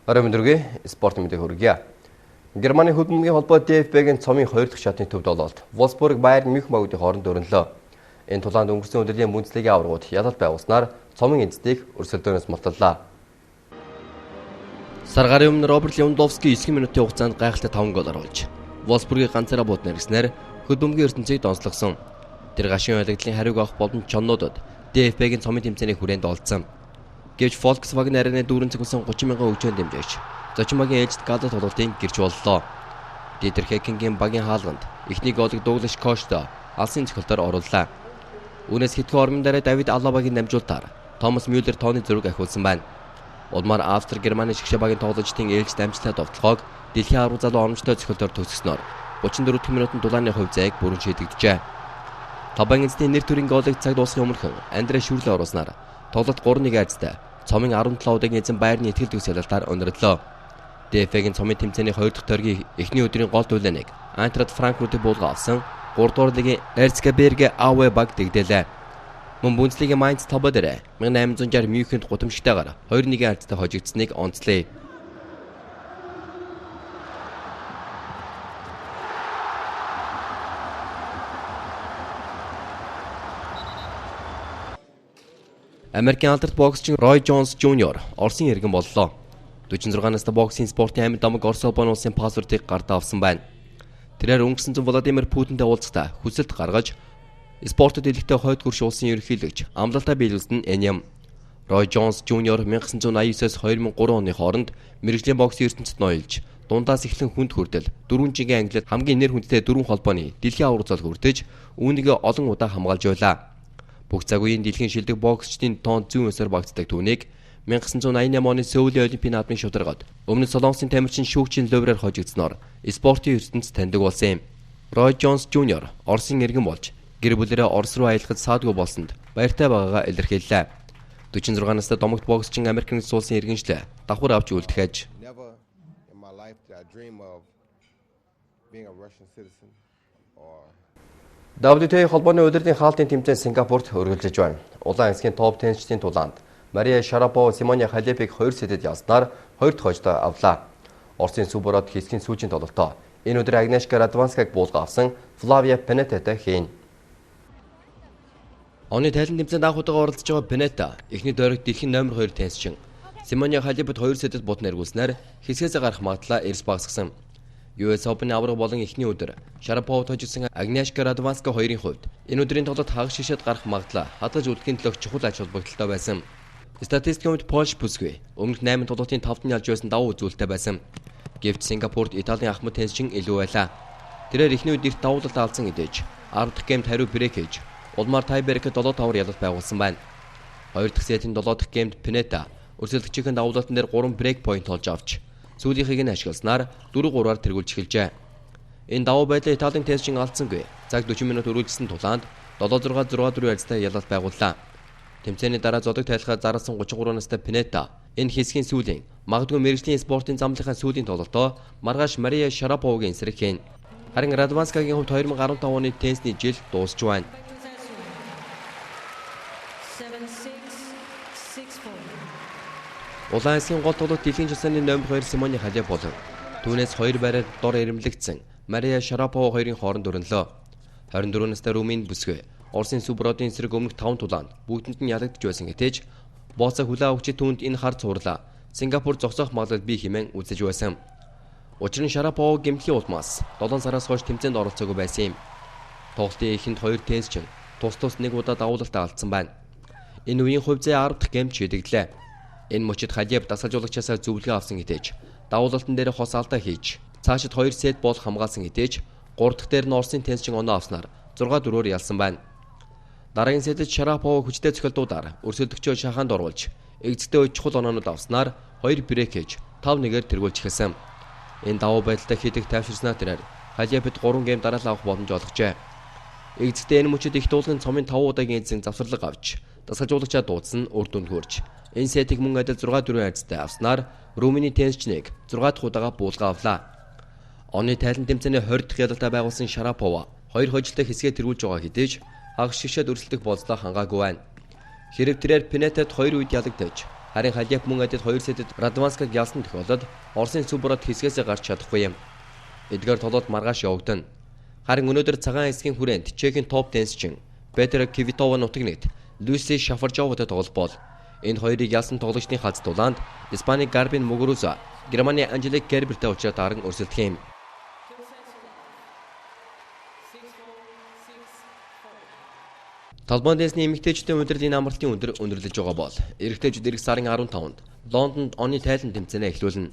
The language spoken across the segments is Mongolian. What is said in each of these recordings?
Орой өдрийн спорт мэдээ хүргье. Германы хөлбөмбөгийн холбоо DFB-гийн цомын 2 дахь шатны төвд ололт Wolfsburg Bayern München багуудын хооронд өрнөлөө. Энэ тулаанд өнгөрсөн өдрийн Бундслигийн аваргууд ялалт байгуулснаар цомын эзэдийг өрсөлдөөнөөс мулталлаа. Сар гарын өмнө Роберт Левандовски 9 минутын хугацаанд гайхалтай 5 гол оруулж Wolfsburg-ийг ганцаараа буудна ирснээр хөлбөмбөгийн ертөнцийг донслогсон. Тэр гашуун ойлагдлын хариуг авах боломжнуудад DFB-гийн цомын тэмцээний хүрээнд олдсон. Гэвч Volkswagen Arena дүүрэн цугласан 30 мянган өгчөнд дэмжигч зочин багийн ээлжид галат тоглолтын гэрч боллоо. Дитер Хекингийн багийн хаалганд эхний голыг Дуглаш Кошто алсын цохилтоор орууллаа. Үүнээс хэдхэн ормон дараа Давид Алабагийн дамжуултаар Томас Мюллер тооны зураг ахиулсан байна. Улмаар Австри Германы шигшээ багийн тоглогчдын ээлжид амжилттай довтлохоог дэлхийн арга залуу оромжтой цохилтоор төгсгснөөр 34 минутын дулааны хувь зайг бүрэн шийдэгджээ. Табан эзний нэр төрийн голыг цаг дуусахын өмнө Андре Шүрлэ оруулснаар тоглолт 3-1 айцтай цомын 17 удаагийн эзэн Байерны итгэл дэвс ялалтаар өндөрлөө. DFB-гийн цомын тэмцээний 2 дахь тойргийн эхний өдрийн гол дүлэнийг Айнтрахт Франкфуртыг буулга авсан 3 дугаар лигийн Эрцгеберг Ауэ баг дэгдээлээ. Мөн Бундслигийн Майнц Тобо дээр 1860 Мюнхенд гутамжтайгаар 2-1 айцтай хожигдсныг онцлоё. Америкийн алдарт боксчин Рой Джонс Jr. Оросын иргэн боллоо. 46 настай боксийн спортын амьд дамаг Орос улбаны улсын паспортыг гартаа авсан байна. Тэрээр өнгөрсөн зам Владимир Путинтэй уулзахдаа хүсэлт гаргаж спортод илэгтэй хойд хөрш улсын ерөнхийлөгч амлалтаа биелүүлсэн энэ юм. Рой Джонс Jr. 1989-с 2003 оны хооронд мэргэжлийн боксын ертөнцид ноёлж, дундаас эхлэн хүнд хүртэл 4 жилийн англид хамгийн нэр хүндтэй 4 холбооны дэлхийн аварга зал хүртэж, үүнийг олон удаа хамгаалж байлаа. Бүх цаг үеийн дэлхийн шилдэг боксчдын тоон зүүн өсөр багтдаг түүнийг 1988 оны Сөүлийн Олимпийн наадмын шударгад өмнөд Солонгосын тамирчин шүүгчийн лувраар хожигдсноор спортын ертөнцид таньдаг болсон юм. Рой Джонс Jr. Оросын иргэн болж гэр бүлэрээ Орос руу аялахад саадгүй болсонд баяртай байгаагаа илэрхийллээ. 46 настай домогт боксчин Америк нэгдсэн улсын иргэншлээ давхар авч үлдэхэж WTA холбооны удирдлагын хаалтын тэмцээн Сингапурт өргөлдөж байна. Улаан хэсгийн топ теннисчдийн тулаанд Мария Шарапова Симоне Халепыг 2 сетэд ялснаар 2 дахь хождоо авлаа. Оросын сүүбород хэсгийн сүүжийн тоглолтоо энэ өдөр Агнешка Радванскаг буулга авсан Флавия Пенетатай хийн. Оны тайлан тэмцээнд анх удаага оролцож байгаа Пенета эхний дойрогт дэлхийн номер 2 теннисчин Симоне Халепд 2 сетэд бутна эргүүлснээр хэсгээс гарах магадлал эрс багасгасан. US Open аварга болон эхний өдөр Шараповд хожигдсан Агнешка Радванска хоёрын хувьд энэ өдрийн тоглолт хагас шишэд гарах магадлал хадгалж үлдэхийн төлөө чухал ач холбогдолтой байсан. Статистикийн хувьд Польш бүсгүй өмнөх 8 тоглолтын 5-д нь ялж байсан давуу үзүүлэлттэй байсан. Гэвч Сингапурт Италийн ахмад теннисчин илүү байлаа. Тэрээр эхний үед эрт давуулалт алдсан гэдэж 10 дахь геймд хариу брэк хийж улмаар тайбрейкэд 7-5 ялалт байгуулсан байна. 2 дахь сетийн 7 дахь геймд Пенета өрсөлдөгчийн давуулалтан дээр 3 брэк поинт олж авч сүүлийнхийг нь ашигласнаар 4-3-аар тэргүүлж эхэлжээ. Энэ давуу байдлаа Италийн теннисчин алдсангүй. Цаг 40 минут үргэлжилсэн тулаанд 7-6, 6-4 ялцтай ялалт байгууллаа. Тэмцээний дараа зодог тайлхаар зарласан 33 настай Пенета энэ хэсгийн сүүлийн магадгүй мэргэжлийн спортын замлынхаа сүүлийн тоглолтоо маргааш Мария Шараповагийн эсрэг хийн. Харин Радванскагийн хувьд 2015 оны теннисний жил дуусч байна. Улаан хэсгийн гол тоглолт дэлхийн часааны номер 2 Симоне Халеп болон түүнээс 2 байраар дор ирэмлэгдсэн Мария Шарапова хоёрын хооронд өрнөлөө. 24 настай Румын бүсгүй Оросын сүүбродын эсрэг өмнөх 5 тулаанд бүгдэнд нь ялагдж байсан гэтээж бооцоо хүлээ авахчид түүнд энэ хар цуурлаа Сингапур зогсоох магадлал бий хэмээн үзэж байсан. Учир нь Шарапова гэмтлийн улмаас 7 сараас хойш тэмцээнд оролцоогүй байсан юм. Тоглолтын эхэнд 2 теннисчин тус нэг удаа давуулалтаа алдсан байна. Энэ үеийн хувь зай 10 дахь геймд шийдэглээ. Энэ мөчид Халеп дасгалжуулагчаасаа зөвлөгөө авсан гэтээж давуулалтан дээр хос алдаа хийж цаашид 2 сет бол хамгаалсан гэтээж 3 дахь дээр нь Оросын теннисчин оноо авснаар 6-4-өөр ялсан байна. Дараагийн сетэд Шарапова хүчтэй цохилтуудаар өрсөлдөгчөө шахаанд оруулж эгзэгтэй үед чухал оноонууд авснаар 2 брэк хийж 5-1-ээр тэргүүлж эхэлсэн. Энэ давуу байдалтай хэдийг тайвширснаа тэрээр Халепд 3 гейм дараалал авах боломж олгожээ. Эгзэгтэй энэ мөчид их дуулгын цомын 5 удаагийн эзэн завсарлага авч дасгалжуулагчаа дуудсан үр дүнд хүрч энэ сетийг мөн адил 6-4 айцтай авснаар Румыны теннисчнийг 6 дахь удаага буулга авлаа. Оны тайлан тэмцээний 20 дахь ялалтаа байгуулсан Шарапова 2 хожилтой хэсгээ тэргүүлж байгаа хэдиж хагас шишээд өрсөлдөх болцлоо хангаагүй байна. Хэрэг тэрээр Пенетад 2 үед ялагдаж Харин Халиев мөн адил 2 сетэд Радванскаг ялсан тохиолдолд Оросын Субброд хэсгээс гарч чадахгүй юм. Эдгээр толгойд маргааш явагдана. Харин өнөөдөр цагаан хэсгийн хүрээнд Чехийн топ теннисчин Петра Квитова нутаг нэгт Люси Шафаржовтой тоглолбол энэ хоёрыг ялсан тоглогчдын хац дулаанд Испаний Гарбин Мугуруза, Германы Анжелик Кербертэй уулзаад даран өрсөлдөх юм. Талбайн теннисний эмэгтэйчүүдийн удирдлагын амралтын өдөр өндөрлөж байгаа бол эрэгтэйчүүд эх сарын 15-нд Лондонд оны тайлан тэмцээнээ эхлүүлнэ.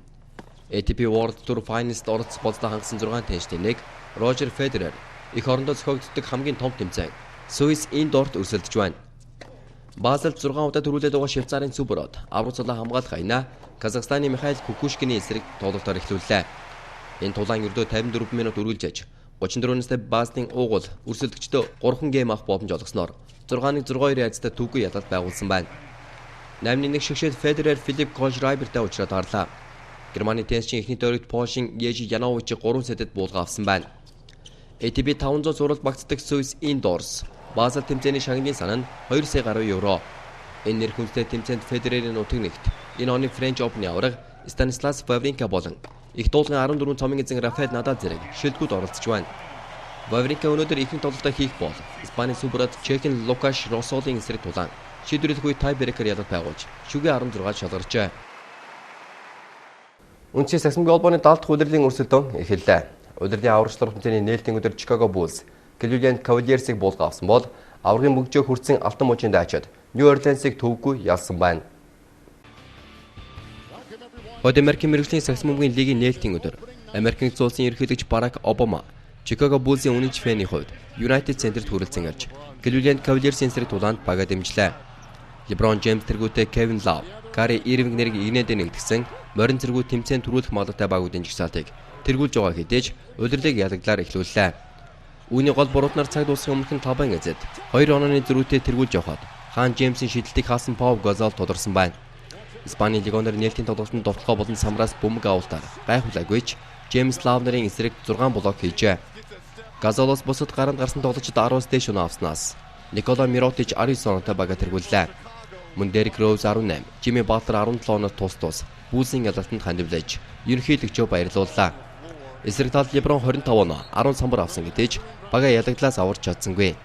ATP World Tour Finals-д оролцох болцоо хангасан 6 теннисчдын нэг Рожер Федерер эх орондоо зохиогддог хамгийн том тэмцээн Swiss Indoor-т өрсөлдөж байна. Базелд 6 удаа төрүүлээд байгаа Швейцарын Субброд аврал цолоо хамгаалах айна Казахстаны Михаил Кукушкины эсрэг тоглолтоор эхлүүллээ. Энэ тулаан ердөө 54 минут үргэлж аж 34-өөс баазын уугуул өрсөлдөгчдөө 3 гейм авах боломж олгосноор 6-1-6-2 айцтай түүгүй ялалт байгуулсан байна. 8-1 шигшээд Федерер Филипп Кожрайбертэй уулзраад харлаа. Германы теннисчин эхний дөрөвт Польшийн Ежи Яновичийг 3 сетэд буулга авсан байна. ATP 500 зурвалт багцдаг Swiss Indoors Базел тэмцээний шагнал санаа нь 2 сая гаруй евро. Энэ нэр хүнстэй тэмцээнд Федерерийн нутаг нэгт энэ оны French Open-ийн аварга Stanislas Wawrinka болон их дуулгын 14 цомын эзэн Рафаэль Надал зэрэг шилдэгүүд оролцож байна. Wawrinka өнөөдөр ихэнх тоглолтоо хийх бол Испаний Субброд Чехийн Лукаш Росолын эсрэг тулаан шийдвэрлэх үе тайбрейкер ялалт байгуулж шүгэ 16 шалгарчээ. Үндэсний сагсмгийн холбооны 70 дахь удирдлагын өрсөлдөөн эхэллээ. Удирдлагын аврагчлалт тэмцээний нээлтийн өдөр Chicago Bulls Cleveland Cavaliers-ыг буулга авсан бол аврагын мөгжөө хүрсэн алтан мужийн дайчид New Orleans-ыг төвөггүй ялсан байна. Америкийн мэргэжлийн сагсмгийн лигийн нээлтийн өдөр Америкийн улсын ерөнхийлөгч Барак Обама Chicago Bulls-ийн үнэнч фэний хувьд United Center-т хүрэлцэн ирж Cleveland Cavaliers-ийн эсрэг тулаанд бага дэмжлээ. LeBron James тэргүүтээ Kevin Love, Kyrie Irving нэрийг игнэдэ нэгтгэсэн морин зэргүү тэмцээн төрүүлэх магадлалтай багуудын жигсаалтыг тэргүүлж байгаа хэдиж удирдлыг ялагдлаар эхлүүллээ. Үүний гол буруутнаар цаг дуусахын өмнөх нь Табан эзэд 2 онооны зөрүүтэй тэргүүлж явхад хаан Джеймсийн шидэлтийг хаасан Пау Газол тодорсон байна. Испани лигоноор нээлтийн тоглолтод довтлогоо болон самраас бөмбөг авалтаар гайхуулаагүйч Джеймс Лав нарын эсрэг 6 блок хийжээ. Газолоос бусад гаранд гарсан тоглогчид 10-аас дээш оноо авснаас Никола Миротич 19 оноотой бага тэргүүллээ. Мөн Дерек Роуз 18, Жимми Батлер 17 оноод тус Булсын ялалтанд хандивлаж ерөнхийлөгчөө баярлууллаа. Эсрэг талд Леброн 25 оноо 10 самбар авсан гэдэж бага ялагдлаас аварч чадсангүй.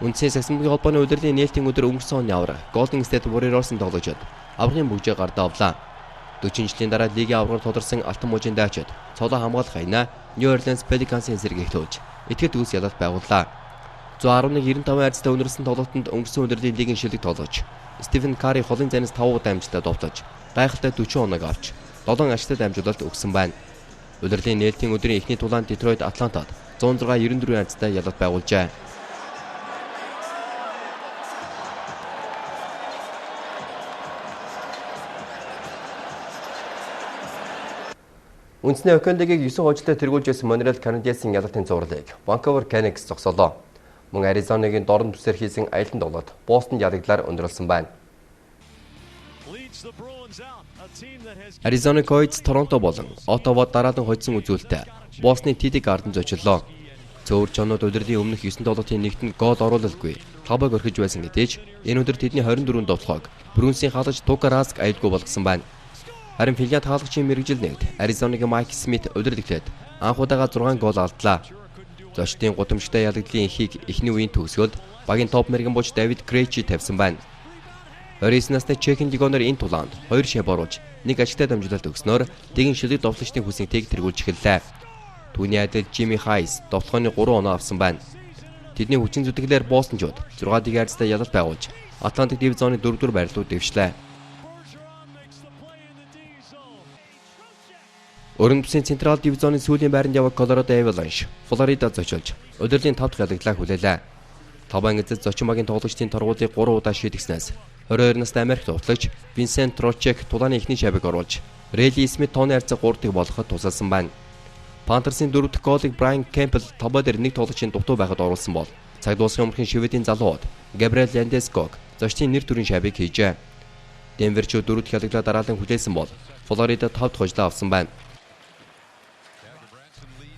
Үндэсний сагсмгийн холбооны удирдлагын нээлтийн өдөр өнгөрсөн оны авраг Golden State Warriors-ын тоглогчид аврагын бүгжээ гардаа авлаа. 40 жилийн дараа лигийн аврагаар тодорсон алтан мужийн дайчид цолоо хамгаалах айна New Orleans Pelicans-ийн эсрэг эхлүүлж итгэд үс ялалт байгууллаа. 111-95 айцтай өнөрсөн тоглолтод өнгөрсөн удирдлагын лигийн шилдэг тоглогч Стивен Карри холын зайнаас 5 удаа амжилттай довтлож гайхалтай 40 оног авч 7 ашигтай дамжуулалт өгсөн байна. Удирдлагын нээлтийн өдрийн эхний тулаанд Детройт Атлантад 106-94 айцтай ялалт байгуулжээ. Үндэсний Окленд-ийг 9 хожолтой тэргүүлж байсан Montreal Canadiens-ийн ялалтын зурлыг Vancouver Canucks зогсоолоо. Мөн Аризонагийн дорн түсээр хийсэн аялалт тоглолт Бостонд ялагдлаар өндөрлсөн байна. Аризона Coyotes Торонто болон Оттавад дараалан хоцсон үзүүлэлтээ Бостны TD Garden зочлоо. Цөөр чонод удирдлагын өмнөх 9 тоглолтын нэгтэнд гол оруулалгүй табаг орхиж байсан гэдэж энэ өдөр тэдний 24 довтлогог Брюнсийн хаалгач Тука Раск аялалгүй болгосон байна. Харин Финлянд хаалгачийн мэрэгжил нэгт Аризонагийн Майк Смит удирдлагт анх удаага 6 гол алдлаа. Зочдын гудамжтай ялагдлын эхийг эхний үеийн төгсгөлд багийн топ мэрэгэн бууч Давид Крейчи тавьсан байна. 29 настай Чехийн лигоноор энэ тулаанд 2 шайб оруулж 1 ашигтай дамжуулалт өгснөөр дэгэн шилдэг довтлогчдын хүсэнтийг тэргүүлж эхэллээ. Түүний адил Жимми Хайс довтлооны 3 оноо авсан байна. Тэдний хүчин зүтгэлээр Бостончууд 6-1 айцтай ялалт байгуулж Атлантик дивизионы 4-р байрлалууд дэвшлээ. Өргөн бүсийн Централ дивизионы сүүлийн байранд яваг Colorado Avalanche Флорида зочилж удирдлагын 5 дахь ялагдлаа хүлээлээ. Табан эзэд зочин багийн тоглогчдын торгуулийг 3 удаа шийдгэснээс 22 настай Америк тоглогч Винсент Трочек тулааны эхний шайбыг оруулж Рейли Смит тооны харьцаа 3 дахь болгоход тусалсан байна. Пантерсын 4 дахь голыг Брайан Кемпбелл табаа дээр нэг тоглогчийн дутуу байхад оруулсан бол цаг дуусахын өмнөх Шведийн залууд Габриэл Ландеског зочдын нэр төрийн шайбыг хийжээ. Денверчүүд 4 дахь ялаглаа дараалан хүлээсэн бол Флорида 5 дахь хожлоо авсан байна.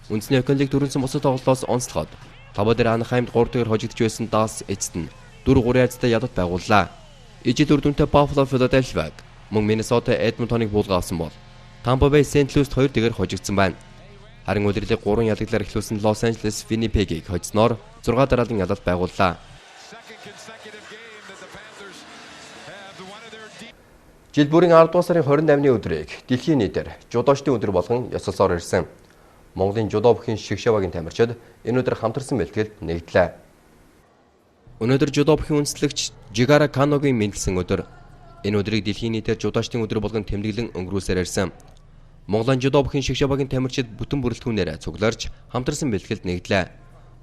Үндэсний хоккей лиг дөрөнсөн бусад тоглолтоос онцлоход Тавадер Анахаймд 3 дахь хожигдж байсан Даллас эцэст нь 4-3 айцтай ядалт байгууллаа. Ижил үр дүнтэй Buffalo Philadelphia мөн Minnesota Edmonton-ыг буулга авсан бол Tampa Bay St. Louis 2 дэгээр хожигдсан байна. Харин удирдлыг 3 ялаглаар эхлүүлсэн Los Angeles Winnipeg-ийг хожсноор 6 дараалан ядалт байгууллаа. Жил бүрийн 10 дугаар сарын 28-ны өдрийг дэлхийн нийтээр жудочдын өдөр болгон ёсолсоор ирсэн. Монголын жудо бүхийн шигшавагийн тамирчид энэ өдөр хамтарсан бэлтгэлд нэгдлээ. Өнөөдөр жудо бүхийн үндэслэгч Жигара Каногийн мэндэлсэн өдөр. Энэ өдрийг дэлхийн нийтээр жудочдын өдөр болгон тэмдэглэн өнгөрүүлсээр ирсэн. Монголын жудо бүхийн шигшавагийн тамирчид бүтэн бүрэлдэхүүнээр цугларч хамтарсан бэлтгэлд нэгдлээ.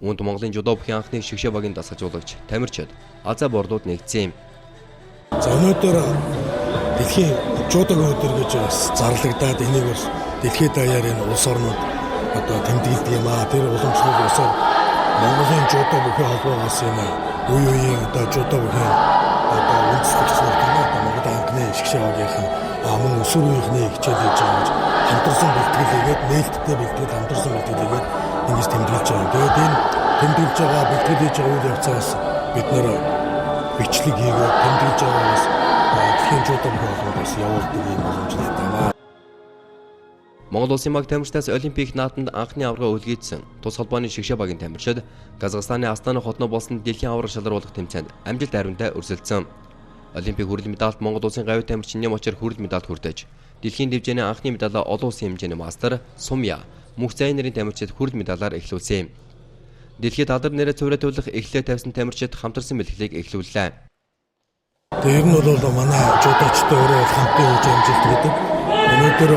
Үүнд Монголын жудо бүхийн анхны шигшавагийн дасгалжуулагч тамирчид Аза бордууд нэгдсэн юм. За өнөөдөр дэлхийн жудогийн өдөр гэж бас зарлагдаад энийг бас дэлхийд даяар энэ улс орнууд одоо тэмдэглэдэг юм аа. Тэр уламжлалын усаар Монголын жудо бүхийн холбоогоос энэ үе үеийн одоо жудо бүхийн одоо үндэслэгч нар танаа Монгол анхны шигшавагийнхан мөн өсвөр үеийнхний хичээл хийж байгаа гэж хамтарсан бэлтгэлээгээд нээлттэй бэлтгэл хамтарсан бэлтгэлээгээд ингэж тэмдэглэж байгаа. Тэгээд энэ тэмдэглэж байгаа бэлтгэл хийж байгаа үйл явцаас бид нэр бичлэг хийгээд тэмдэглэж байгаагаас дэлхийн жудо бүхийн холбоогоос явуулдаг юм боломжтой байна. Монгол улсын баг тамирчдаас Олимпик наадамд анхны аварга үлгээгдсэн тус холбооны шигшавагийн тамирчид Казахстаны Астана хотно болсон дэлхийн аварга шалгаруулах тэмцээнд амжилт ариунтай өрсөлдсөн. Олимпик хүрэл медальт Монгол улсын гавь тамирчин Нямочор хүрэл медаль хүртэж, дэлхийн дивизионы анхны медалаа олон улсын хэмжээний мастер Сумья мөнх зайн нэрийн тамирчид хүрэл медалаар эхлүүлсэн юм. Дэлхийд алдар нэрээ цуврайтуулах эхлээ тавьсан тамирчид хамтарсан бэлтгэлийг эхлүүллээ. Тэр нь бол манай жудочтой өөрөө хамтын үж амжилт гэдэг. Өнөөдөр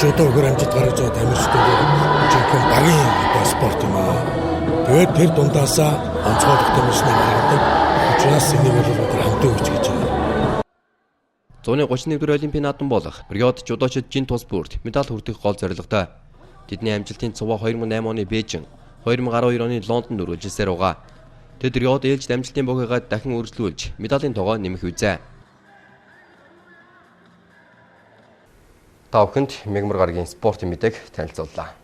жудо өгөр амжилт гаргаж байгаа тамирчдад жинхэнэ багийн одоо спорт юм аа. Тэгээд тэр дундаасаа онцгойлох тамирч нар гаргадаг. Учраас энийг бол одоо хамтын үж гэж байна. 131 дэх Олимпийн наадам болох Риод жудочид жин тус бүрт медаль хүртэх гол зорилготой. Тэдний амжилтын цуваа 2008 оны Бээжин, 2012 оны Лондонд үргэлжилсээр байгаа. Тэд Риод ээлжид амжилтын бохигаа дахин үргэлжлүүлж медалийн тогоо нэмэх үзье. Та бүхэнд Мегмар гарагийн спортын мэдээг танилцууллаа.